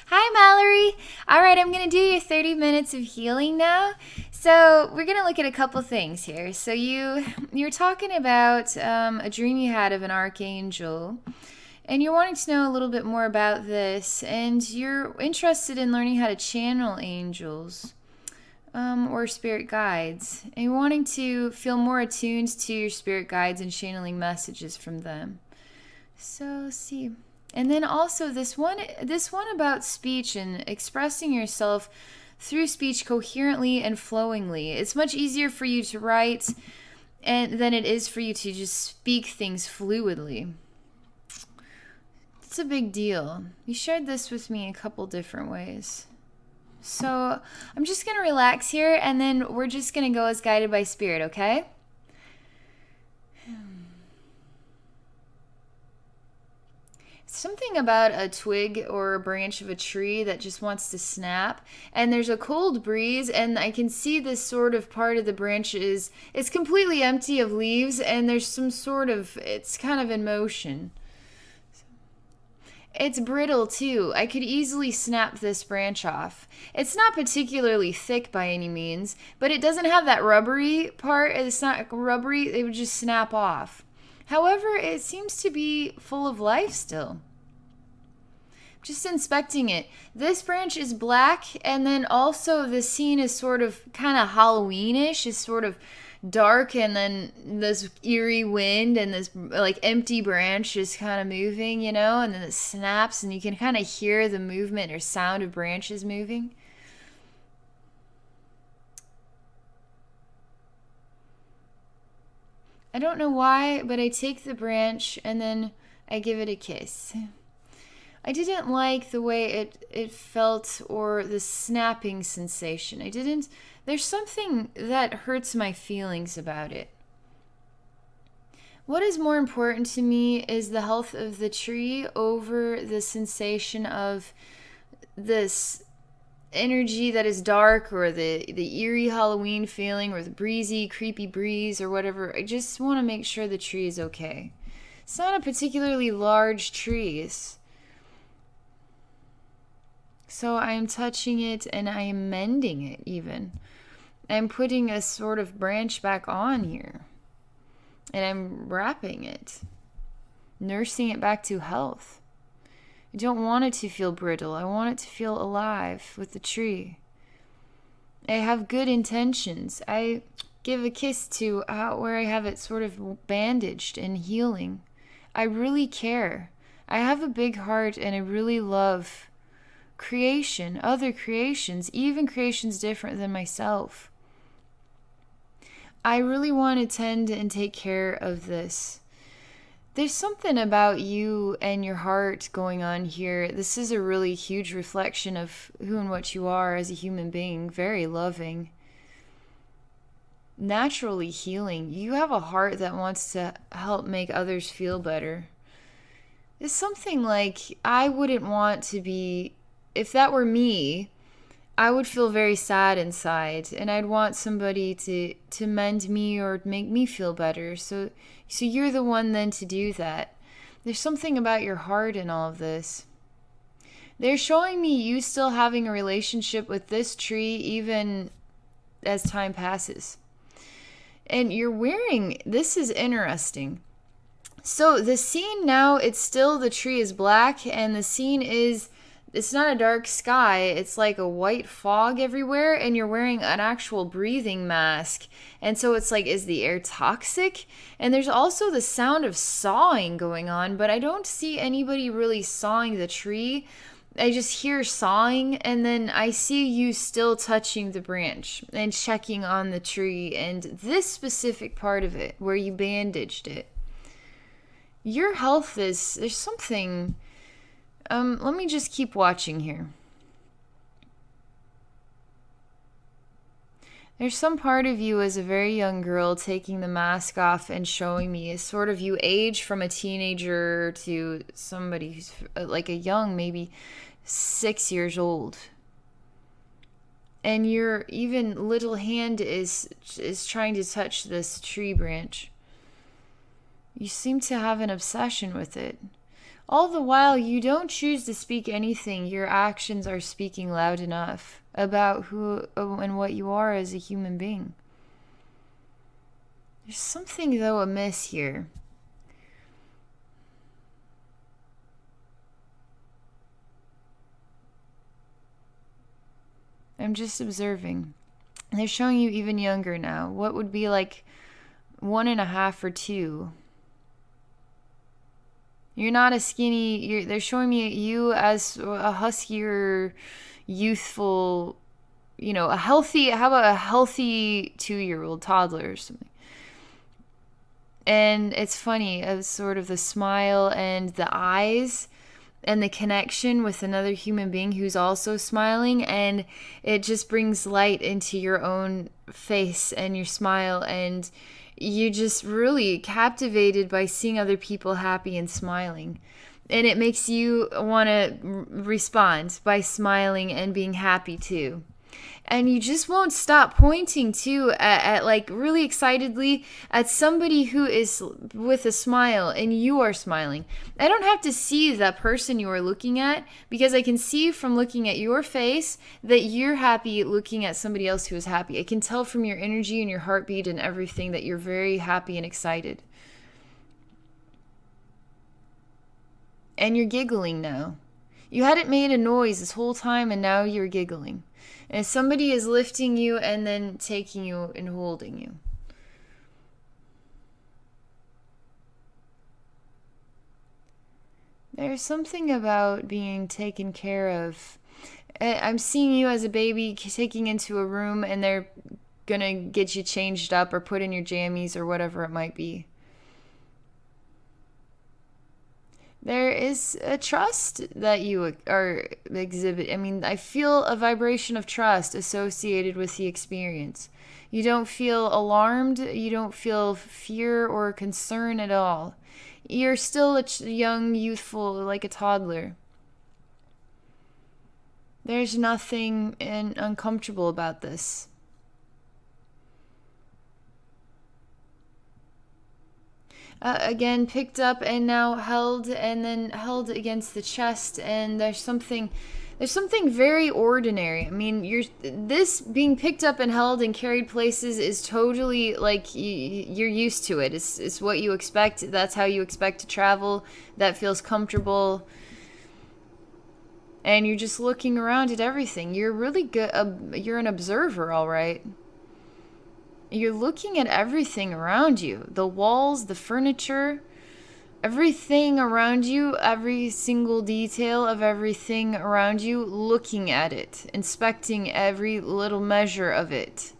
Hi, Mallory. All right, I'm going to do your 30 minutes of healing now. So, we're going to look at a couple things here. So, you're talking about a dream you had of an archangel, and you're wanting to know a little bit more about this, and you're interested in learning how to channel angels or spirit guides, and you're wanting to feel more attuned to your spirit guides and channeling messages from them. So, let's see. And then also this one about speech and expressing yourself through speech coherently and flowingly. It's much easier for you to write than it is for you to just speak things fluidly. It's a big deal. You shared this with me a couple different ways. So I'm just going to relax here, and then we're just going to go as guided by spirit, okay? Something about a twig or a branch of a tree that just wants to snap, and there's a cold breeze, and I can see this sort of part of the branch it's completely empty of leaves, and there's some sort of, it's kind of in motion. It's brittle too. I could easily snap this branch off. It's not particularly thick by any means, but it doesn't have that rubbery part. It's not rubbery, it would just snap off. However, it seems to be full of life still. Just inspecting it. This branch is black, and then also the scene is sort of kind of Halloweenish. It's sort of dark, and then this eerie wind and this like empty branch is kind of moving, and then it snaps, and you can kind of hear the movement or sound of branches moving. I don't know why, but I take the branch and then I give it a kiss. I didn't like the way it felt or the snapping sensation. There's something that hurts my feelings about it. What is more important to me is the health of the tree over the sensation of this energy that is dark, or the eerie Halloween feeling, or the breezy, creepy breeze, or whatever. I just want to make sure the tree is okay. It's not a particularly large tree, so I am touching it and I am mending it even. I'm putting a sort of branch back on here, and I'm wrapping it, nursing it back to health. I don't want it to feel brittle. I want it to feel alive with the tree. I have good intentions. I give a kiss to where I have it sort of bandaged and healing. I really care. I have a big heart, and I really love creation, other creations, even creations different than myself. I really want to tend and take care of this. There's something about you and your heart going on here. This is a really huge reflection of who and what you are as a human being. Very loving. Naturally healing. You have a heart that wants to help make others feel better. It's something like, I wouldn't want to be, if that were me, I would feel very sad inside, and I'd want somebody to mend me or make me feel better. So you're the one then to do that. There's something about your heart in all of this. They're showing me you still having a relationship with this tree even as time passes. And you're wearing, this is interesting. So the scene now, it's still, the tree is black, and the scene is, it's not a dark sky, it's like a white fog everywhere, and you're wearing an actual breathing mask. And so it's like, is the air toxic? And there's also the sound of sawing going on, but I don't see anybody really sawing the tree. I just hear sawing, and then I see you still touching the branch and checking on the tree and this specific part of it where you bandaged it. Your health is, there's something. Let me just keep watching here. There's some part of you as a very young girl taking the mask off and showing me as sort of you age from a teenager to somebody who's like a young, maybe 6 years old. And your even little hand is trying to touch this tree branch. You seem to have an obsession with it. All the while, you don't choose to speak anything. Your actions are speaking loud enough about who and what you are as a human being. There's something, though, amiss here. I'm just observing. They're showing you even younger now. What would be like 1.5 or 2? You're not a skinny. They're showing me you as a huskier, youthful, a healthy. How about a healthy 2-year-old toddler or something? And it's funny, as sort of the smile and the eyes and the connection with another human being who's also smiling, and it just brings light into your own face and your smile, and you're just really captivated by seeing other people happy and smiling, and it makes you want to respond by smiling and being happy too. And you just won't stop pointing too at like really excitedly at somebody who is with a smile and you are smiling. I don't have to see that person you are looking at, because I can see from looking at your face that you're happy looking at somebody else who is happy. I can tell from your energy and your heartbeat and everything that you're very happy and excited. And you're giggling now. You hadn't made a noise this whole time, and now you're giggling. And somebody is lifting you and then taking you and holding you. There's something about being taken care of. I'm seeing you as a baby taking into a room, and they're going to get you changed up or put in your jammies or whatever it might be. There is a trust that you are exhibit. I mean, I feel a vibration of trust associated with the experience. You don't feel alarmed. You don't feel fear or concern at all. You're still a young, youthful, like a toddler. There's nothing uncomfortable about this. Again, picked up and now held, and then held against the chest, and there's something very ordinary. I mean, this being picked up and held and carried places is totally like you're used to it. It's what you expect. That's how you expect to travel. That feels comfortable. And you're just looking around at everything. You're really good. You're an observer, all right. You're looking at everything around you. The walls, the furniture, everything around you, every single detail of everything around you, looking at it, inspecting every little measure of it.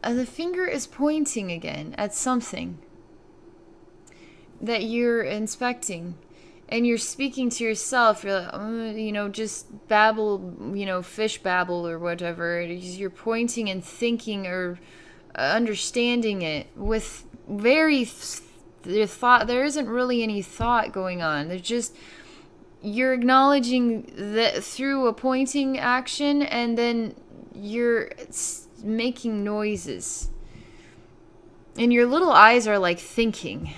The finger is pointing again at something that you're inspecting. And you're speaking to yourself. You're like, just babble, fish babble or whatever. You're pointing and thinking or understanding it with very thought. There isn't really any thought going on. There's just, you're acknowledging that through a pointing action, and then you're making noises. And your little eyes are like thinking.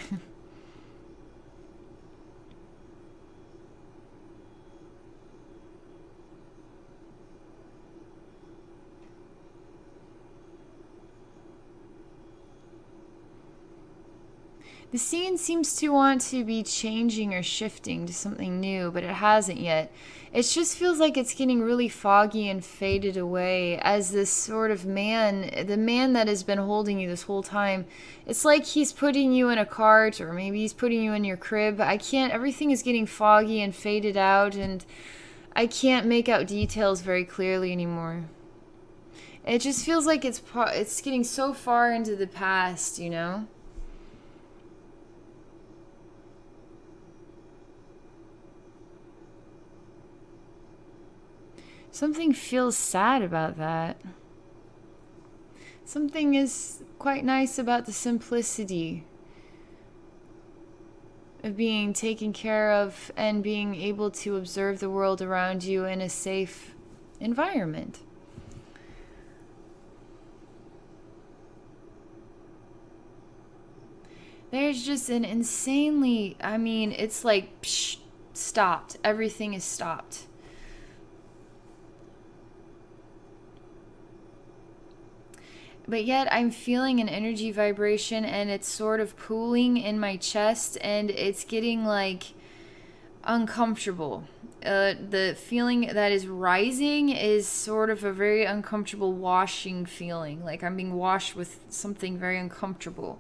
The scene seems to want to be changing or shifting to something new, but it hasn't yet. It just feels like it's getting really foggy and faded away as this sort of man, the man that has been holding you this whole time, it's like he's putting you in a cart, or maybe he's putting you in your crib. Everything is getting foggy and faded out, and I can't make out details very clearly anymore. It just feels like it's getting so far into the past, Something feels sad about that. Something is quite nice about the simplicity of being taken care of and being able to observe the world around you in a safe environment. There's just an insanely, I mean, it's like psh, stopped. Everything is stopped. But yet I'm feeling an energy vibration and it's sort of pooling in my chest and it's getting like uncomfortable. The feeling that is rising is sort of a very uncomfortable washing feeling. Like I'm being washed with something very uncomfortable.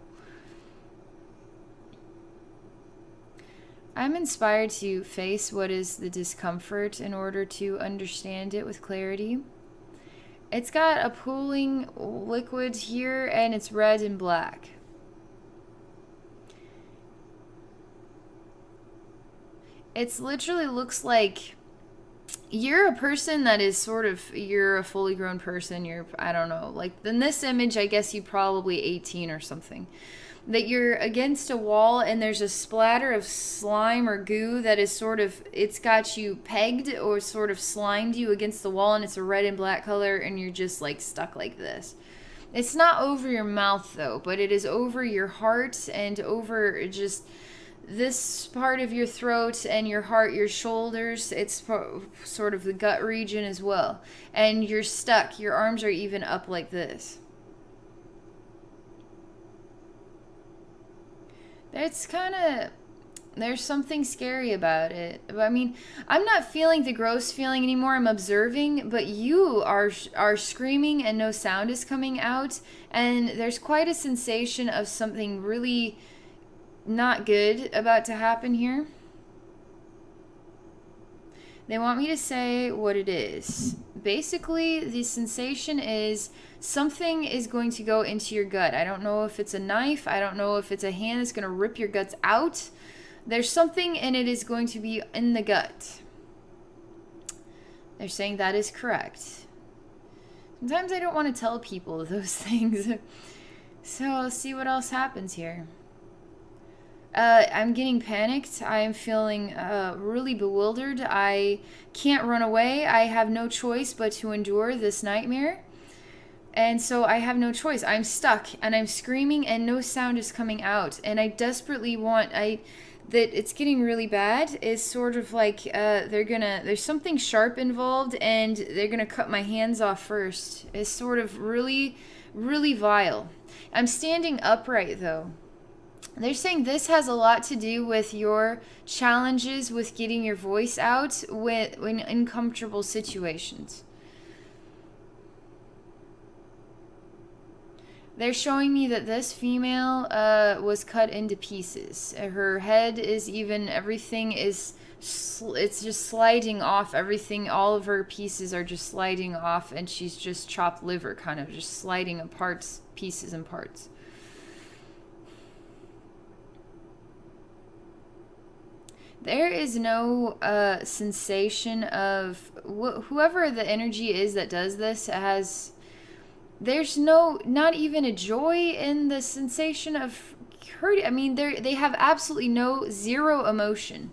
I'm inspired to face what is the discomfort in order to understand it with clarity. It's got a pooling liquid here and it's red and black. It's literally looks like you're a person that is sort of, you're a fully grown person. You're, I don't know, like in this image, I guess you probably 18 or something. That you're against a wall and there's a splatter of slime or goo that is sort of, it's got you pegged or sort of slimed you against the wall and it's a red and black color and you're just like stuck like this. It's not over your mouth though, but it is over your heart and over just this part of your throat and your heart, your shoulders. It's sort of the gut region as well. And you're stuck. Your arms are even up like this. It's kind of, there's something scary about it. I mean, I'm not feeling the gross feeling anymore. I'm observing, but you are screaming and no sound is coming out, and there's quite a sensation of something really not good about to happen here. They want me to say what it is. Basically, the sensation is something is going to go into your gut. I don't know if it's a knife. I don't know if it's a hand that's going to rip your guts out. There's something and it is going to be in the gut. They're saying that is correct. Sometimes I don't want to tell people those things. So I'll see what else happens here. I'm getting panicked. I am feeling really bewildered. I can't run away. I have no choice but to endure this nightmare. And so I have no choice. I'm stuck and I'm screaming and no sound is coming out. And I desperately want, that it's getting really bad is sort of like there's something sharp involved and they're gonna cut my hands off first. It's sort of really, really vile. I'm standing upright though. They're saying this has a lot to do with your challenges with getting your voice out in uncomfortable situations. They're showing me that this female was cut into pieces. Her head is even, everything is, it's just sliding off. Everything, all of her pieces are just sliding off and she's just chopped liver, kind of just sliding apart, pieces and parts. There is no sensation of whoever the energy is that does this has. There's not even a joy in the sensation of hurt. I mean, they have absolutely zero emotion,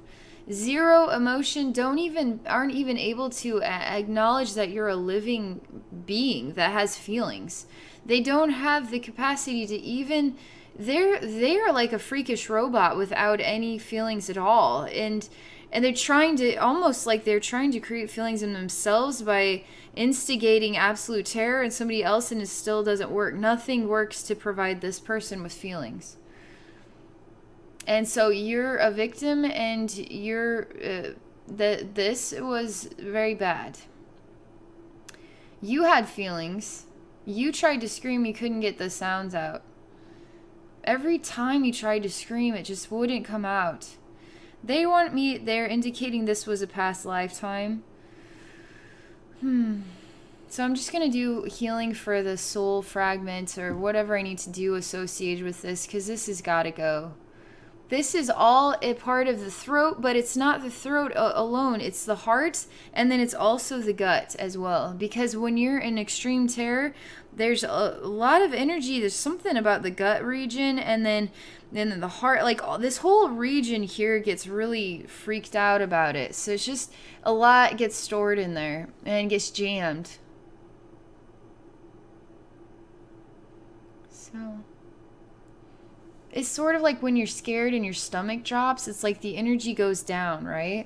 zero emotion. Aren't even able to acknowledge that you're a living being that has feelings. They don't have the capacity to even. They're like a freakish robot without any feelings at all, and they're trying to, almost like they're trying to create feelings in themselves by instigating absolute terror in somebody else, and it still doesn't work. Nothing works to provide this person with feelings. And so you're a victim, and this was very bad. You had feelings. You tried to scream, you couldn't get the sounds out. Every time you tried to scream, it just wouldn't come out. They're indicating this was a past lifetime. So I'm just going to do healing for the soul fragment or whatever I need to do associated with this, because this has got to go. This is all a part of the throat, but it's not the throat alone. It's the heart, and then it's also the gut as well. Because when you're in extreme terror, there's a lot of energy. There's something about the gut region, and then the heart. Like this whole region here gets really freaked out about it. So it's just a lot gets stored in there and gets jammed. So it's sort of like when you're scared and your stomach drops, it's like the energy goes down, right?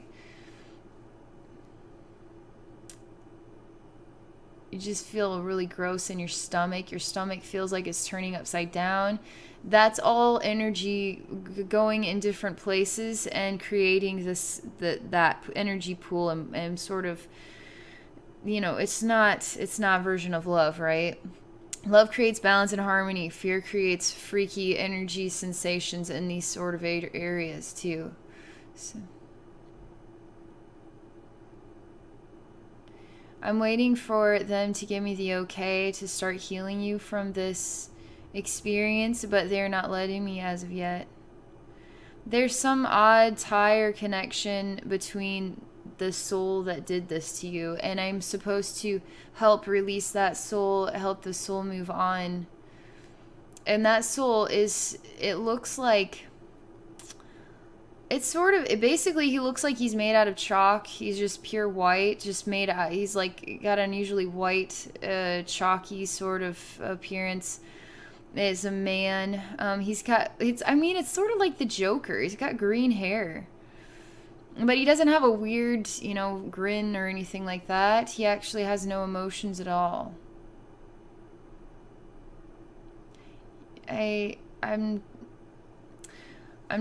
You just feel really gross in your stomach. Your stomach feels like it's turning upside down. That's all energy going in different places and creating that energy pool, and sort of, it's not version of love, right? Love creates balance and harmony. Fear creates freaky energy sensations in these sort of areas too. So I'm waiting for them to give me the okay to start healing you from this experience, but they're not letting me as of yet. There's some odd tie or connection between the soul that did this to you, and I'm supposed to help release that soul, help the soul move on. And that soul it looks like, it's sort of, it basically, he looks like he's made out of chalk. He's just pure white, just made out, he's like got unusually white, chalky sort of appearance. Is a man. It's sort of like the Joker. He's got green hair. But he doesn't have a weird, grin or anything like that. He actually has no emotions at all. I'm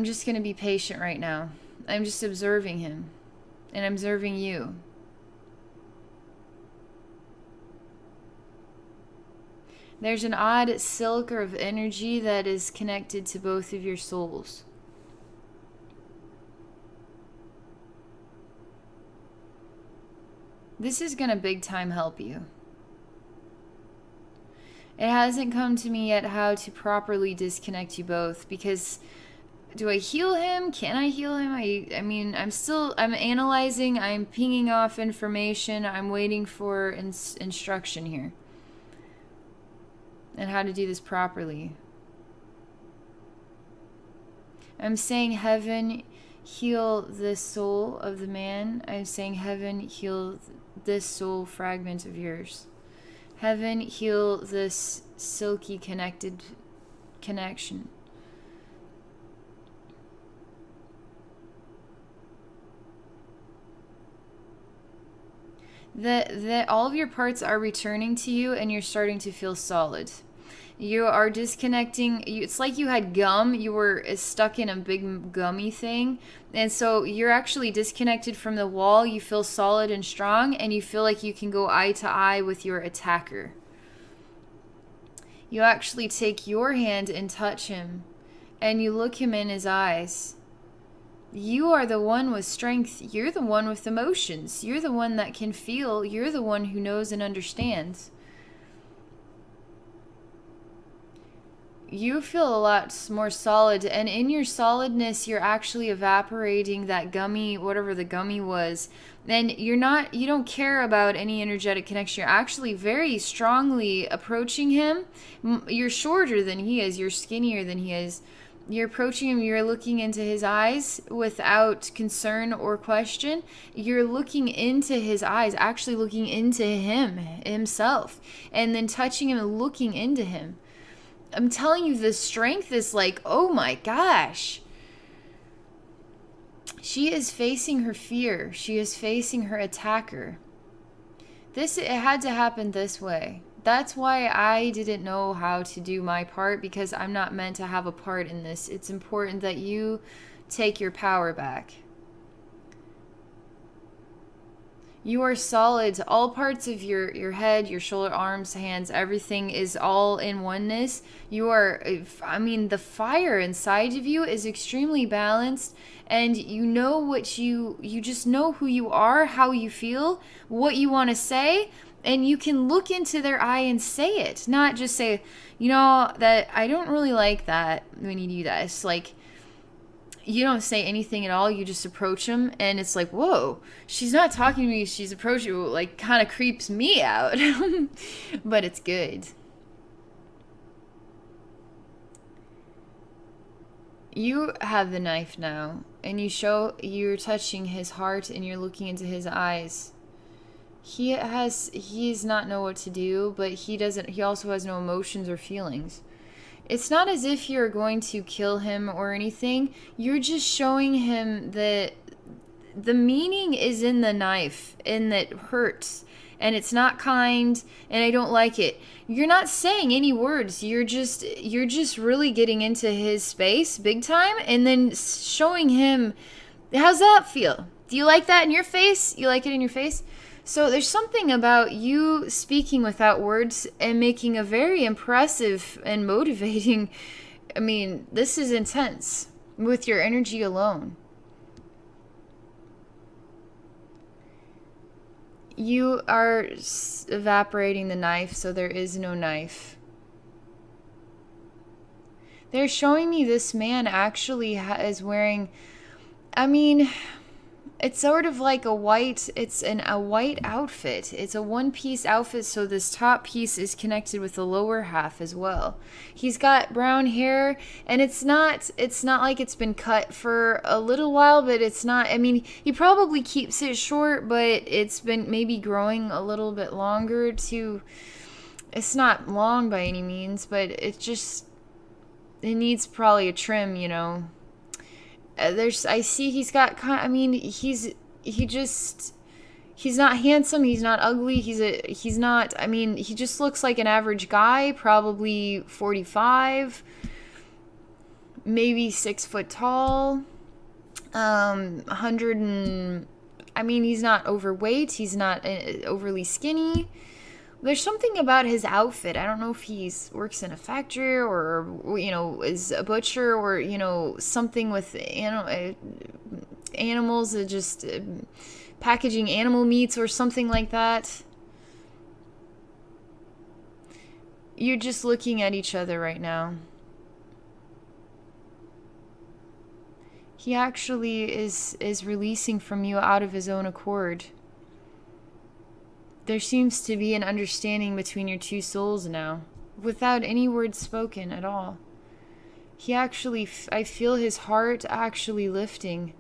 just going to be patient right now. I'm just observing him. And I'm observing you. There's an odd silk of energy that is connected to both of your souls. This is going to big time help you. It hasn't come to me yet how to properly disconnect you both, because do I heal him? Can I heal him? I'm analyzing, I'm pinging off information, I'm waiting for instruction here. And how to do this properly. I'm saying, heaven, heal this soul of the man. I'm saying, heaven, heal this soul fragment of yours. Heaven, heal this silky connected connection. That all of your parts are returning to you, and you're starting to feel solid. You are disconnecting. It's like you had gum. You were stuck in a big gummy thing. And so you're actually disconnected from the wall. You feel solid and strong, and you feel like you can go eye to eye with your attacker. You actually take your hand and touch him, and you look him in his eyes. You are the one with strength. You're the one with emotions. You're the one that can feel. You're the one who knows and understands. You feel a lot more solid, and in your solidness, you're actually evaporating that gummy, whatever the gummy was. And you don't care about any energetic connection. You're actually very strongly approaching him. You're shorter than he is. You're skinnier than he is. You're approaching him. You're looking into his eyes without concern or question. You're looking into his eyes, actually looking into himself, and then touching him and looking into him. I'm telling you, the strength is like, oh my gosh. She is facing her fear. She is facing her attacker. It had to happen this way. That's why I didn't know how to do my part, because I'm not meant to have a part in this. It's important that you take your power back. You are solid. All parts of your head, your shoulder, arms, hands, everything is all in oneness. The fire inside of you is extremely balanced, and you know what you just know who you are, how you feel, what you want to say, and you can look into their eye and say it. Not just say, that I don't really like that when you do that. It's like, you don't say anything at all. You just approach them, and it's like, whoa, she's not talking to me. She's approaching you. Like, kind of creeps me out. But it's good. You have the knife now, and you're touching his heart, and you're looking into his eyes. He does not know what to do, but he also has no emotions or feelings. It's not as if you're going to kill him or anything. You're just showing him that the meaning is in the knife and that hurts and it's not kind and I don't like it. You're not saying any words. You're just really getting into his space big time and then showing him. How's that feel? Do you like that in your face? You like it in your face? So there's something about you speaking without words and making a very impressive and motivating. I mean, this is intense with your energy alone. You are evaporating the knife, so there is no knife. They're showing me this man actually is wearing, I mean, it's sort of like a white, a white outfit. It's a one-piece outfit, so this top piece is connected with the lower half as well. He's got brown hair, and it's not like it's been cut for a little while, but it's not, I mean, he probably keeps it short, but it's been maybe growing a little bit longer to, it's not long by any means, but it needs probably a trim, you know. I see he's got I mean, he's not handsome, he's not ugly, he's not, I mean, he just looks like an average guy, probably 45, maybe 6 foot tall, 100 and, I mean, he's not overweight, he's not overly skinny. There's something about his outfit. I don't know if he works in a factory or, you know, is a butcher or, you know, something with animals, just packaging animal meats or something like that. You're just looking at each other right now. He actually is releasing from you out of his own accord. There seems to be an understanding between your two souls now, without any words spoken at all. He actually, I feel his heart actually lifting.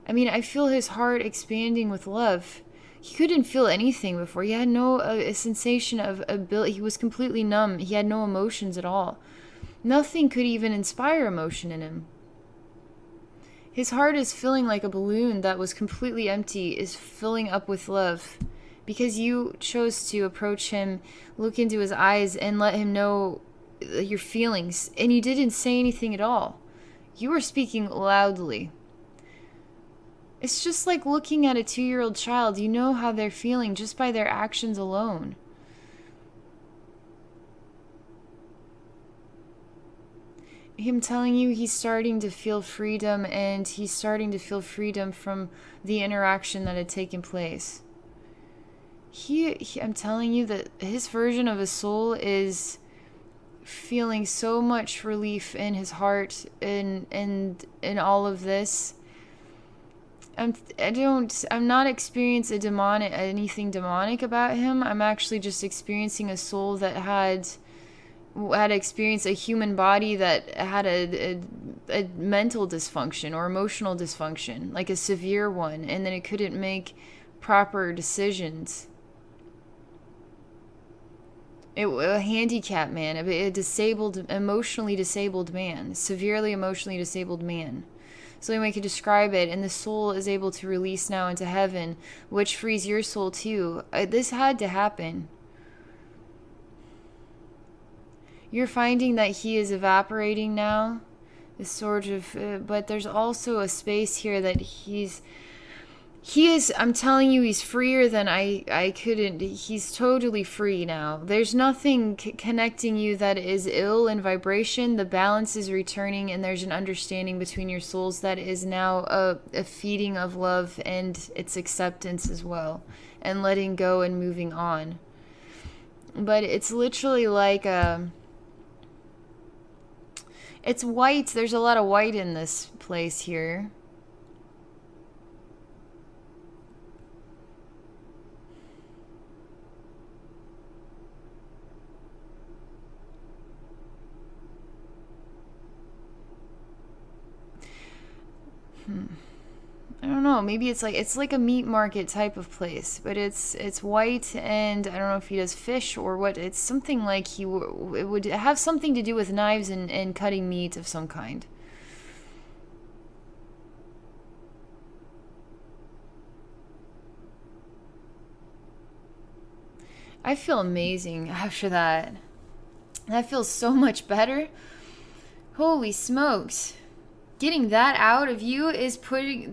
I mean, I feel his heart expanding with love. He couldn't feel anything before. He had no a sensation of ability. He was completely numb. He had no emotions at all. Nothing could even inspire emotion in him. His heart is filling like a balloon that was completely empty, is filling up with love. Because you chose to approach him, look into his eyes, and let him know your feelings. And you didn't say anything at all. You were speaking loudly. It's just like looking at a 2-year-old child. You know how they're feeling just by their actions alone. Him telling you he's starting to feel freedom, and he's starting to feel freedom from the interaction that had taken place. I'm telling you that his version of a soul is feeling so much relief in his heart and in all of this. I'm not experiencing anything demonic about him. I'm actually just experiencing a soul that had experienced a human body that had a mental dysfunction or emotional dysfunction, like a severe one, and then it couldn't make proper decisions. A handicapped man, a disabled, emotionally disabled man, severely emotionally disabled man. So anyway, I could describe it, and the soul is able to release now into heaven, which frees your soul too. This had to happen. You're finding that he is evaporating now, this sort of, but there's also a space here that he is, I'm telling you, he's freer than I couldn't. He's totally free now. There's nothing connecting you that is ill in vibration. The balance is returning, and there's an understanding between your souls that is now a feeding of love and its acceptance as well, and letting go and moving on. But it's literally like it's white. There's a lot of white in this place here. I don't know. know, maybe it's like a meat market type of place, but it's white, and I don't know if he does fish or what. It's something like it would have something to do with knives and cutting meat of some kind. I feel amazing after that. That feels so much better. Holy smokes. Getting that out of you is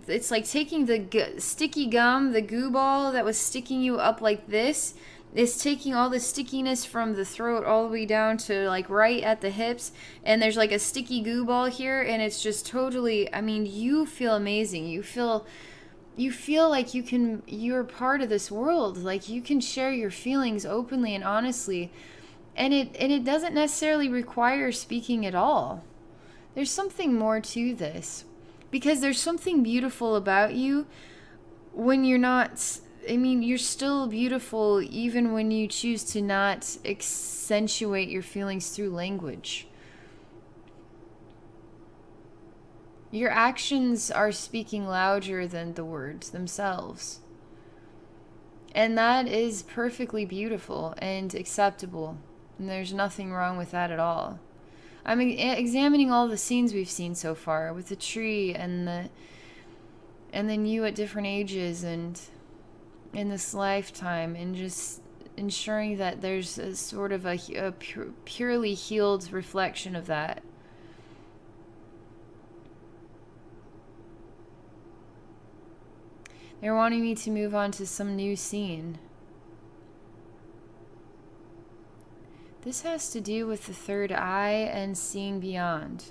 it's like taking the sticky gum, the goo ball that was sticking you up like this, is taking all the stickiness from the throat all the way down to like right at the hips, and there's like a sticky goo ball here, and it's just totally, I mean, you feel amazing. You feel like you're part of this world, like you can share your feelings openly and honestly, and it doesn't necessarily require speaking at all. There's something more to this, because there's something beautiful about you when you're not, I mean, you're still beautiful even when you choose to not accentuate your feelings through language. Your actions are speaking louder than the words themselves. And that is perfectly beautiful and acceptable. And there's nothing wrong with that at all. I'm examining all the scenes we've seen so far with the tree and then you at different ages and in this lifetime, and just ensuring that there's a sort of a purely healed reflection of that. They're wanting me to move on to some new scene. This has to do with the third eye and seeing beyond.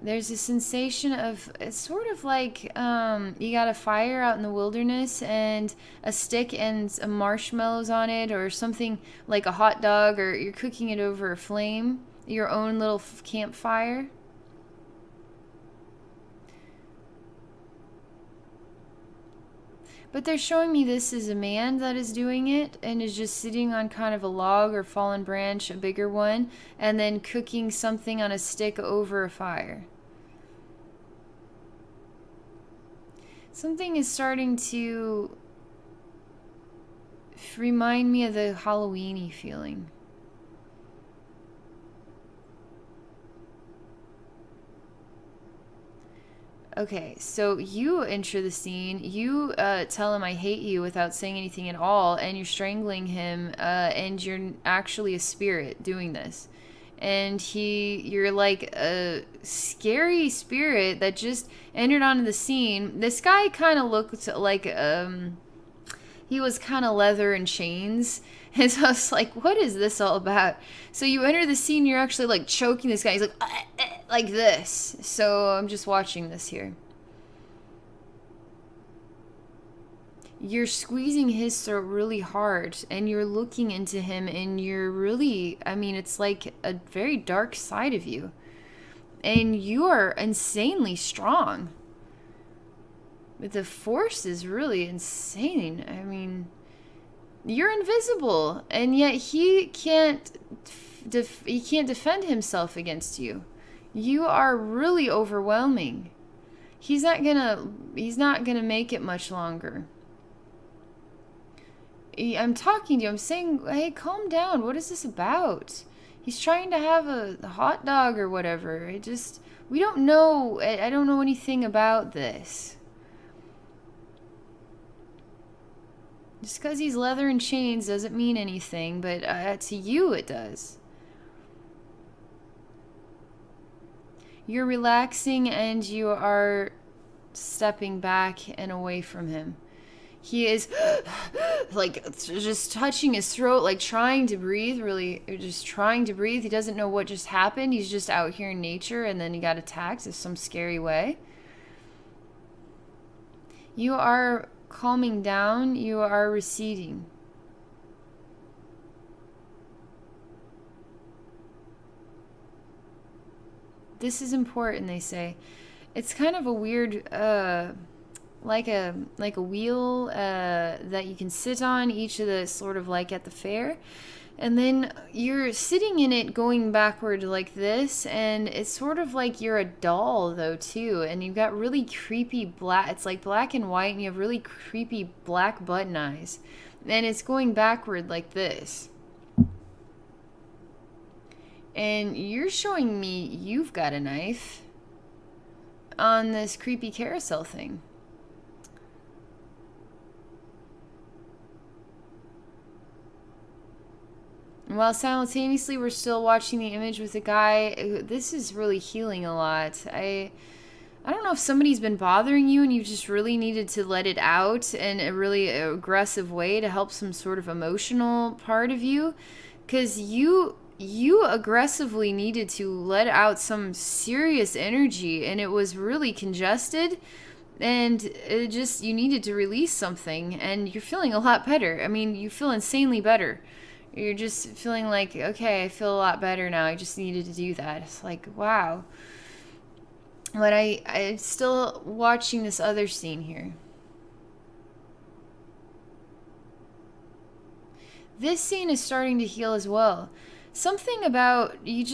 There's a sensation of, it's sort of like you got a fire out in the wilderness and a stick and some marshmallows on it, or something like a hot dog, or you're cooking it over a flame, your own little campfire. But they're showing me this is a man that is doing it and is just sitting on kind of a log or fallen branch, a bigger one, and then cooking something on a stick over a fire. Something is starting to remind me of the Halloween-y feeling. Okay, so you enter the scene. You tell him I hate you without saying anything at all, and you're strangling him, and you're actually a spirit doing this. And you're like a scary spirit that just entered onto the scene. This guy kind of looked like he was kind of leather and chains. And so I was like, what is this all about? So you enter the scene, you're actually like choking this guy. He's like this. So I'm just watching this here. You're squeezing his throat really hard, and you're looking into him, and you're really, I mean, it's like a very dark side of you. And you are insanely strong. But the force is really insane. I mean, you're invisible, and yet he can't defend himself against you. You are really overwhelming. He's not gonna make it much longer. I'm talking to you. I'm saying, hey, calm down. What is this about? He's trying to have a hot dog or whatever. We don't know. I don't know anything about this. Just because he's leather and chains doesn't mean anything, but to you it does. You're relaxing, and you are stepping back and away from him. He is like just touching his throat, like trying to breathe, really just trying to breathe. He doesn't know what just happened. He's just out here in nature, and then he got attacked in some scary way. You are calming down. You are receding. This is important, they say. It's kind of a weird, like a wheel that you can sit on, each of the sort of like at the fair. And then you're sitting in it going backward like this, and it's sort of like you're a doll though too, and you've got really creepy black, it's like black and white, and you have really creepy black button eyes. And it's going backward like this. And you're showing me you've got a knife on this creepy carousel thing. While simultaneously we're still watching the image with the guy, this is really healing a lot. I don't know if somebody's been bothering you and you just really needed to let it out in a really aggressive way to help some sort of emotional part of you, because you aggressively needed to let out some serious energy, and it was really congested, and it just, you needed to release something, and you're feeling a lot better. I mean, you feel insanely better. You're just feeling like, okay, I feel a lot better now. I just needed to do that. It's like, wow. But I'm still watching this other scene here. This scene is starting to heal as well. Something about you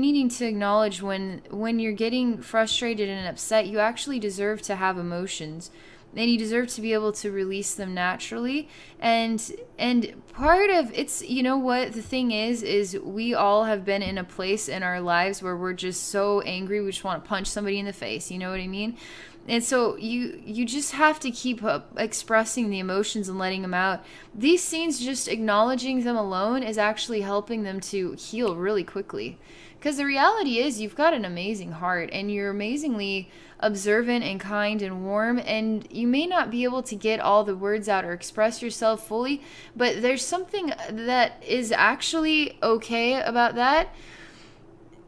needing to acknowledge when you're getting frustrated and upset, you actually deserve to have emotions. And you deserve to be able to release them naturally. And part of it's, you know what the thing is we all have been in a place in our lives where we're just so angry we just want to punch somebody in the face, you know what I mean? And so you just have to keep expressing the emotions and letting them out. These scenes, just acknowledging them alone is actually helping them to heal really quickly. Because the reality is you've got an amazing heart, and you're amazingly observant and kind and warm, and you may not be able to get all the words out or express yourself fully, but there's something that is actually okay about that.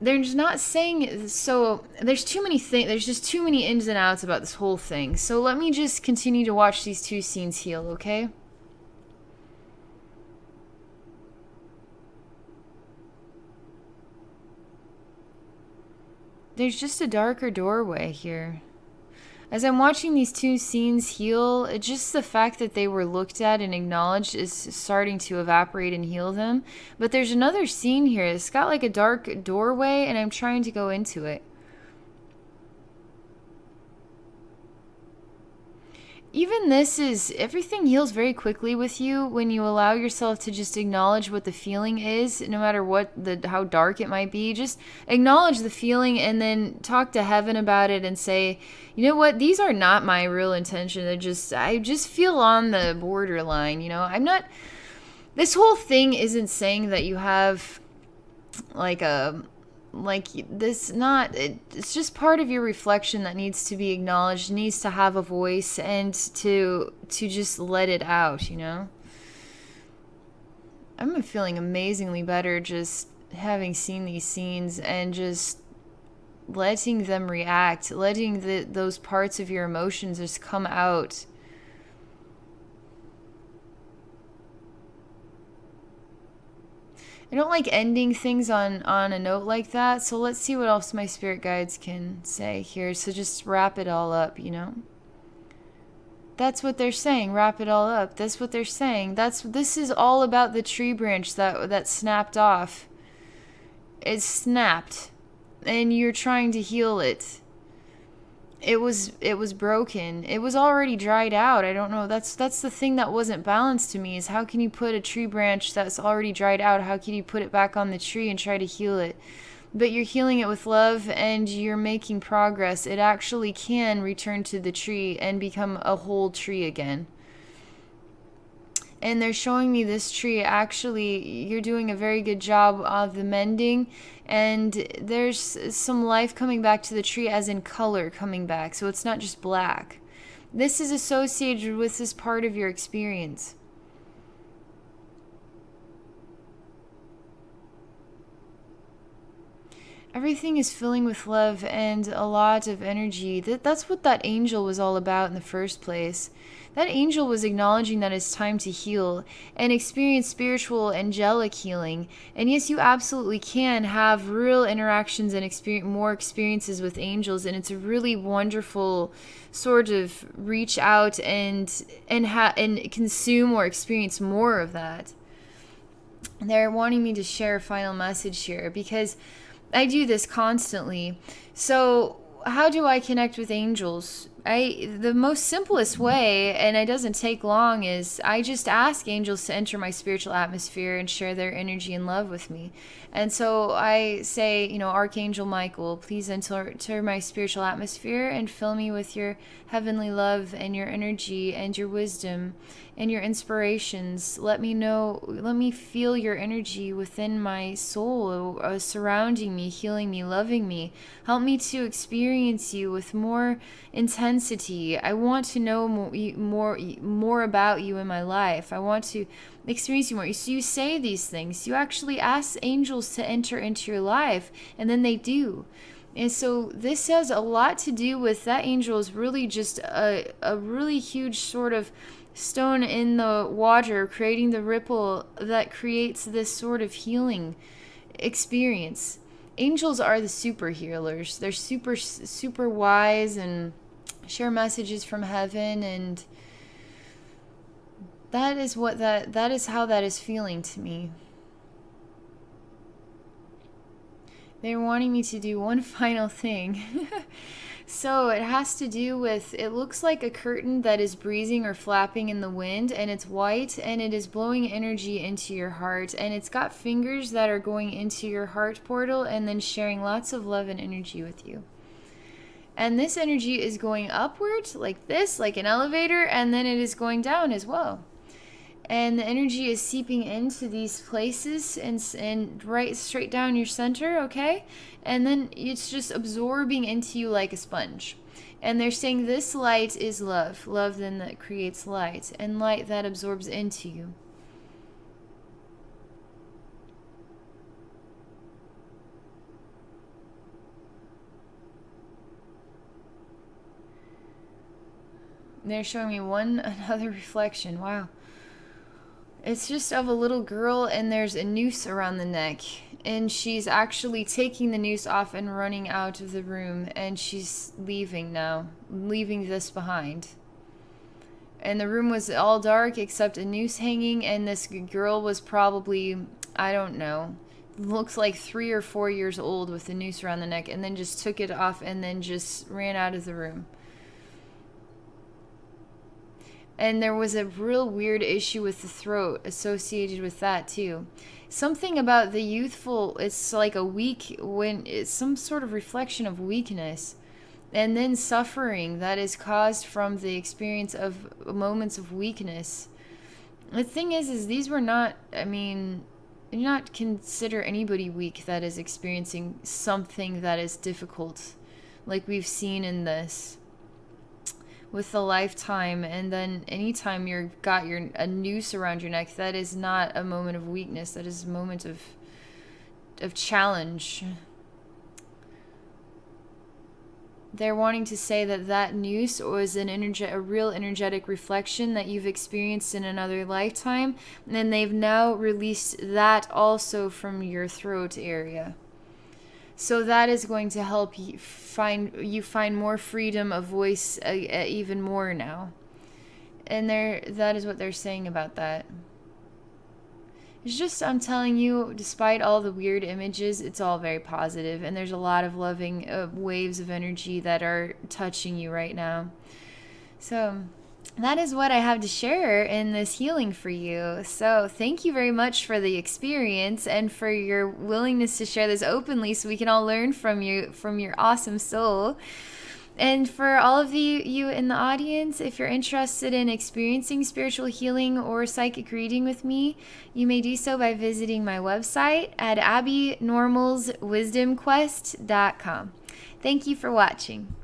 They're just not saying, so there's too many things, there's just too many ins and outs about this whole thing. So let me just continue to watch these two scenes heal, okay? There's just a darker doorway here. As I'm watching these two scenes heal, just the fact that they were looked at and acknowledged is starting to evaporate and heal them. But there's another scene here. It's got like a dark doorway, and I'm trying to go into it. Even this is, everything heals very quickly with you when you allow yourself to just acknowledge what the feeling is, no matter how dark it might be. Just acknowledge the feeling and then talk to heaven about it and say, you know what, these are not my real intention. I just feel on the borderline, you know. This whole thing isn't saying that you have it's just part of your reflection that needs to be acknowledged, needs to have a voice, and to just let it out, you know. I'm feeling amazingly better just having seen these scenes and just letting them react, letting those parts of your emotions just come out. I don't like ending things on a note like that, so let's see what else my spirit guides can say here. So just wrap it all up, you know? That's what they're saying, wrap it all up. That's what they're saying. This is all about the tree branch that snapped off. It snapped, and you're trying to heal it. It was broken. It was already dried out. I don't know. That's the thing that wasn't balanced to me, is how can you put a tree branch that's already dried out, how can you put it back on the tree and try to heal it? But you're healing it with love, and you're making progress. It actually can return to the tree and become a whole tree again. And they're showing me this tree, actually, you're doing a very good job of the mending, and there's some life coming back to the tree, as in color coming back, so it's not just black. This is associated with this part of your experience. Everything is filling with love and a lot of energy. That's what that angel was all about in the first place. That angel was acknowledging that it's time to heal and experience spiritual angelic healing. And yes, you absolutely can have real interactions and more experiences with angels, and it's a really wonderful sort of reach out and consume or experience more of that. They're wanting me to share a final message here because I do this constantly. So, how do I connect with angels? The most simplest way, and it doesn't take long, is I just ask angels to enter my spiritual atmosphere and share their energy and love with me. And so I say, Archangel Michael, please enter my spiritual atmosphere and fill me with your heavenly love and your energy and your wisdom and your inspirations. Let me feel your energy within my soul, surrounding me, healing me, loving me. Help me to experience you with more intensity. I want to know more about you in my life. I want to experience you more. So you say these things. You actually ask angels to enter into your life, and then they do. And so this has a lot to do with that angel is really just a really huge sort of stone in the water, creating the ripple that creates this sort of healing experience. Angels are the super healers. They're super wise and share messages from heaven, and that is how that is feeling to me. They're wanting me to do one final thing. So it has to do with, it looks like a curtain that is breezing or flapping in the wind, and it's white, and it is blowing energy into your heart, and it's got fingers that are going into your heart portal and then sharing lots of love and energy with you. And this energy is going upward like this, like an elevator, and then it is going down as well. And the energy is seeping into these places and right straight down your center, okay? And then it's just absorbing into you like a sponge. And they're saying this light is love. Love then that creates light, and light that absorbs into you. They're showing me another reflection. Wow. It's just of a little girl, and there's a noose around the neck, and she's actually taking the noose off and running out of the room, and she's leaving this behind. And the room was all dark except a noose hanging, and this girl was probably, I don't know, looks like 3 or 4 years old with the noose around the neck, and then just took it off and then just ran out of the room. And there was a real weird issue with the throat associated with that too. Something about the youthful, it's like it's some sort of reflection of weakness. And then suffering that is caused from the experience of moments of weakness. The thing is these were not, do not consider anybody weak that is experiencing something that is difficult, like we've seen in this. With the lifetime, and then anytime you've got a noose around your neck, that is not a moment of weakness. That is a moment of challenge. They're wanting to say that noose was a real energetic reflection that you've experienced in another lifetime, and they've now released that also from your throat area. So that is going to help you find more freedom of voice even more now. And that is what they're saying about that. It's just, I'm telling you, despite all the weird images, it's all very positive, and there's a lot of loving waves of energy that are touching you right now. So that is what I have to share in this healing for you. So thank you very much for the experience and for your willingness to share this openly so we can all learn from your awesome soul. And for all of you in the audience, if you're interested in experiencing spiritual healing or psychic reading with me, you may do so by visiting my website at abbynormalswisdomquest.com. Thank you for watching.